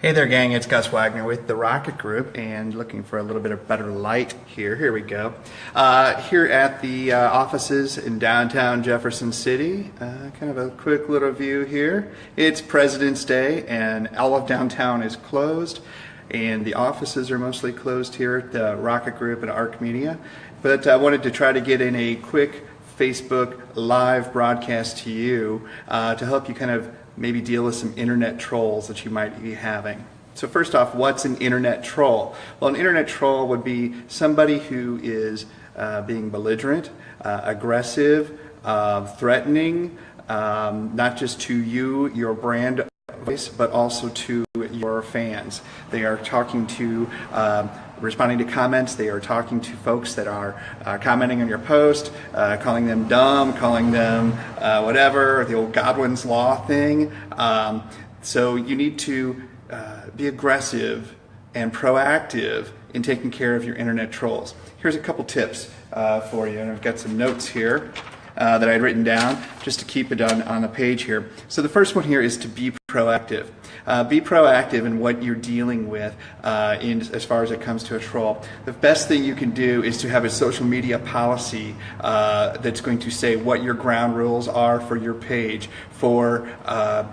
Hey there gang, it's Gus Wagner with the Rocket Group and looking for a little bit of better light here. Here we go. Here at the offices in downtown Jefferson City, kind of a quick little view here. It's President's Day and all of downtown is closed and the offices are mostly closed here at the Rocket Group and Arc Media. But I wanted to try to get in a quick Facebook live broadcast to you to help you kind of maybe deal with some internet trolls that you might be having. So first off, what's an internet troll? Well, an internet troll would be somebody who is being belligerent, aggressive, threatening, not just to you, your brand voice, but also to your fans. They are talking to responding to comments, they are talking to folks that are commenting on your post, calling them dumb, calling them whatever, the old Godwin's Law thing. So you need to be aggressive and proactive in taking care of your internet trolls. Here's a couple tips for you, and I've got some notes here that I had written down just to keep it on the page here. So the first one here is to be proactive. Be proactive in what you're dealing with as far as it comes to a troll. The best thing you can do is to have a social media policy that's going to say what your ground rules are for your page, for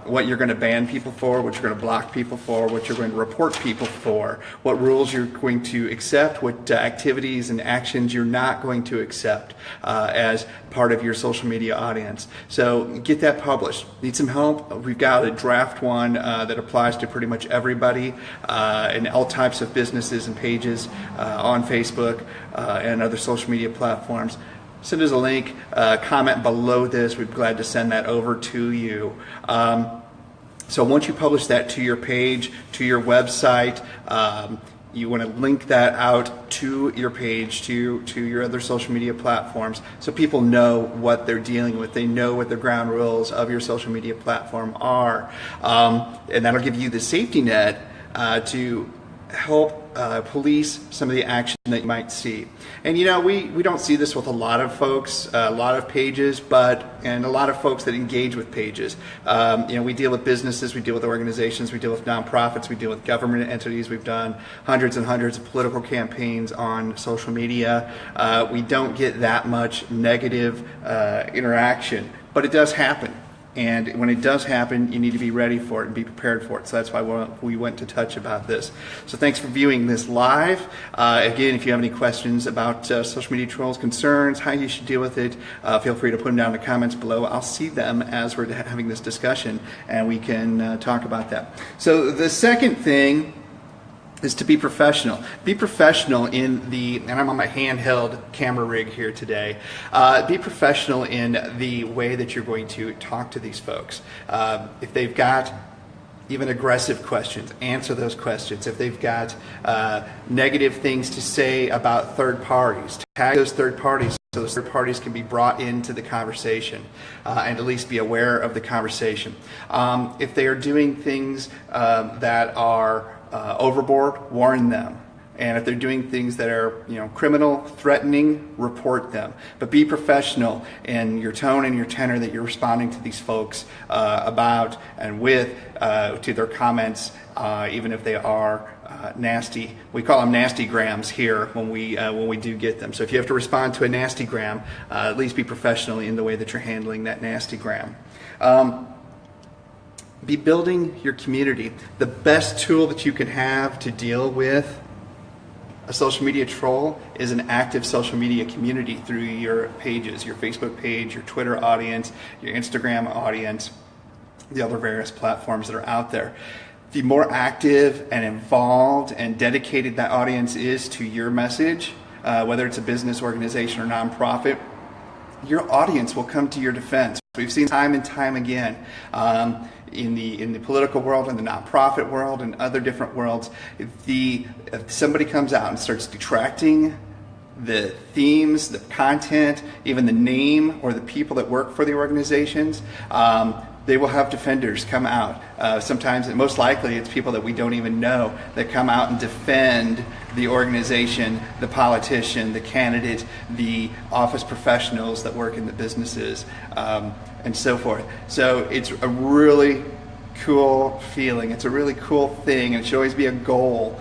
what you're going to ban people for, what you're going to block people for, what you're going to report people for, what rules you're going to accept, what activities and actions you're not going to accept as part of your social media audience. So get that published. Need some help? We've got a draft one that applies to pretty much everybody and all types of businesses and pages on Facebook and other social media platforms. Send us a link, comment below this. We'd be glad to send that over to you. So once you publish that to your page, to your website, you want to link that out to your page, to your other social media platforms, so people know what they're dealing with. They know what the ground rules of your social media platform are. And that'll give you the safety net to help police some of the action that you might see. And you know, we don't see this with a lot of folks, a lot of pages, and a lot of folks that engage with pages. You know, we deal with businesses, we deal with organizations, we deal with nonprofits, we deal with government entities. We've done hundreds and hundreds of political campaigns on social media. We don't get that much negative interaction, but it does happen. And when it does happen, you need to be ready for it and be prepared for it. So that's why we went to touch about this. So thanks for viewing this live. Again, if you have any questions about social media trolls, concerns, how you should deal with it, feel free to put them down in the comments below. I'll see them as we're having this discussion, and we can talk about that. So the second thing is to be professional. Be professional and I'm on my handheld camera rig here today. Be professional in the way that you're going to talk to these folks. If they've got even aggressive questions, answer those questions. If they've got negative things to say about third parties, tag those third parties so those third parties can be brought into the conversation and at least be aware of the conversation. If they are doing things that are overboard, warn them. And if they're doing things that are, criminal, threatening, report them. But be professional in your tone and your tenor that you're responding to these folks about and with to their comments, even if they are nasty. We call them nasty grams here when we do get them. So if you have to respond to a nasty gram, at least be professional in the way that you're handling that nasty gram. Be building your community. The best tool that you can have to deal with a social media troll is an active social media community through your pages, your Facebook page, your Twitter audience, your Instagram audience, the other various platforms that are out there. The more active and involved and dedicated that audience is to your message, whether it's a business, organization, or nonprofit, your audience will come to your defense. We've seen time and time again in the political world, in the nonprofit world, and other different worlds. If somebody comes out and starts detracting the themes, the content, even the name or the people that work for the organizations, they will have defenders come out. Sometimes, and most likely, it's people that we don't even know that come out and defend the organization, the politician, the candidate, the office professionals that work in the businesses, and so forth. So it's a really cool feeling. It's a really cool thing, and it should always be a goal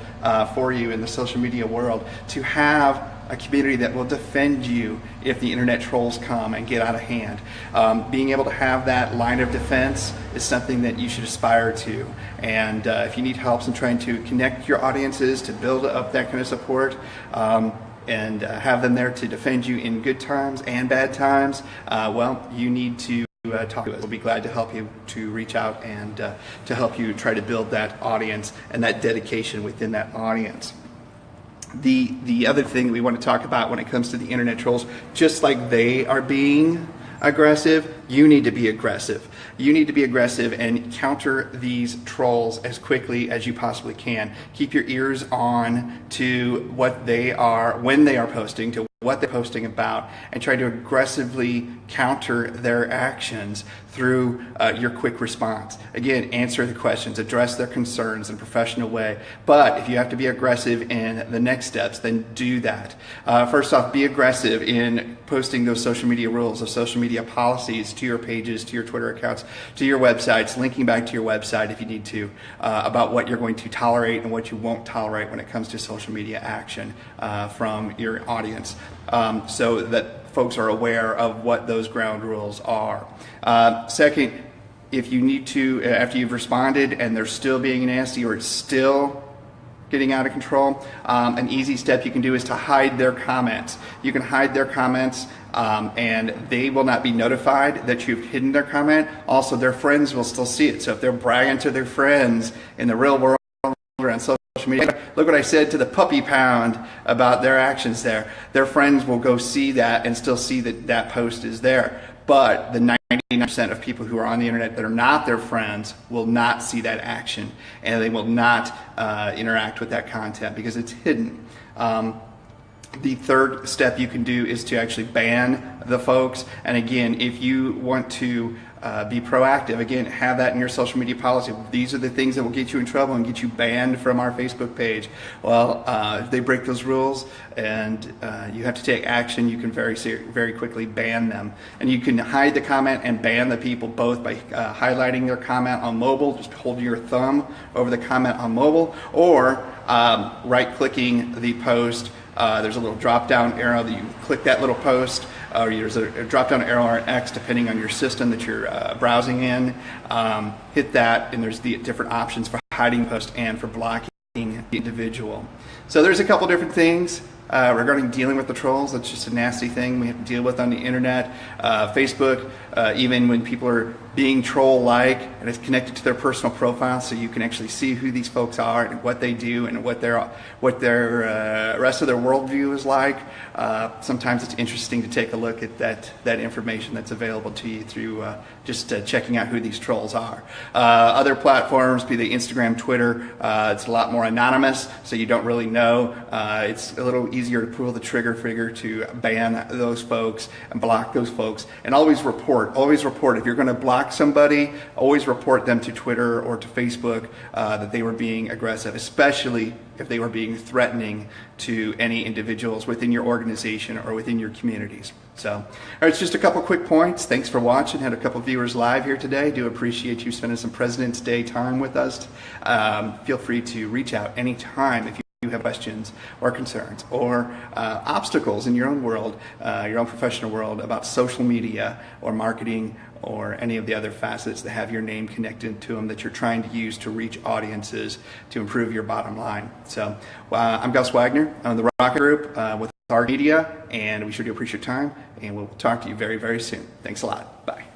for you in the social media world to have a community that will defend you if the internet trolls come and get out of hand. Being able to have that line of defense is something that you should aspire to. And if you need help in trying to connect your audiences to build up that kind of support, and have them there to defend you in good times and bad times, well, you need to talk to us. We'll be glad to help you to reach out and to help you try to build that audience and that dedication within that audience. The other thing we want to talk about when it comes to the internet trolls, just like they are being aggressive, you need to be aggressive. You need to be aggressive and counter these trolls as quickly as you possibly can. Keep your ears on to what they are, when they are posting, to what they're posting about, and try to aggressively counter their actions through your quick response. Again, answer the questions, address their concerns in a professional way. But if you have to be aggressive in the next steps, then do that. First off, be aggressive in posting those social media rules, those social media policies to your pages, to your Twitter accounts, to your websites, linking back to your website if you need to, about what you're going to tolerate and what you won't tolerate when it comes to social media action from your audience, so that folks are aware of what those ground rules are. Second, if you need to, after you've responded and they're still being nasty or it's still getting out of control, an easy step you can do is to hide their comments. You can hide their comments and they will not be notified that you've hidden their comment. Also, their friends will still see it. So if they're bragging to their friends in the real world or on social media, look what I said to the puppy pound about their actions there. Their friends will go see that and still see that that post is there. But the 99% of people who are on the internet that are not their friends will not see that action, and they will not interact with that content because it's hidden. The third step you can do is to actually ban the folks. And again, if you want to be proactive, again, have that in your social media policy. These are the things that will get you in trouble and get you banned from our Facebook page. Well, if they break those rules and you have to take action, you can very quickly ban them. And you can hide the comment and ban the people both by highlighting their comment on mobile, just holding your thumb over the comment on mobile, or right-clicking the post. There's a little drop-down arrow that you click that little post, or there's a drop-down arrow or an X depending on your system that you're browsing in. Hit that, and there's the different options for hiding post and for blocking the individual. So there's a couple different things regarding dealing with the trolls. That's just a nasty thing we have to deal with on the internet. Facebook, even when people are being troll-like, and it's connected to their personal profile, so you can actually see who these folks are and what they do and what their rest of their worldview is like. Sometimes it's interesting to take a look at that information that's available to you through just checking out who these trolls are. Other platforms, be they Instagram, Twitter, it's a lot more anonymous, so you don't really know. It's a little easier to pull the trigger finger to ban those folks and block those folks. And always report. Always report. If you're going to block somebody, always report them to Twitter or to Facebook that they were being aggressive, especially if they were being threatening to any individuals within your organization or within your communities. So, all right, it's just a couple quick points. Thanks for watching. Had a couple viewers live here today. Do appreciate you spending some President's Day time with us. Feel free to reach out anytime if you have questions or concerns or obstacles in your own world, your own professional world about social media or marketing or any of the other facets that have your name connected to them that you're trying to use to reach audiences to improve your bottom line. So I'm Gus Wagner. I'm the Rocket Group with our media, and we sure do appreciate your time, and we'll talk to you very, very soon. Thanks a lot. Bye.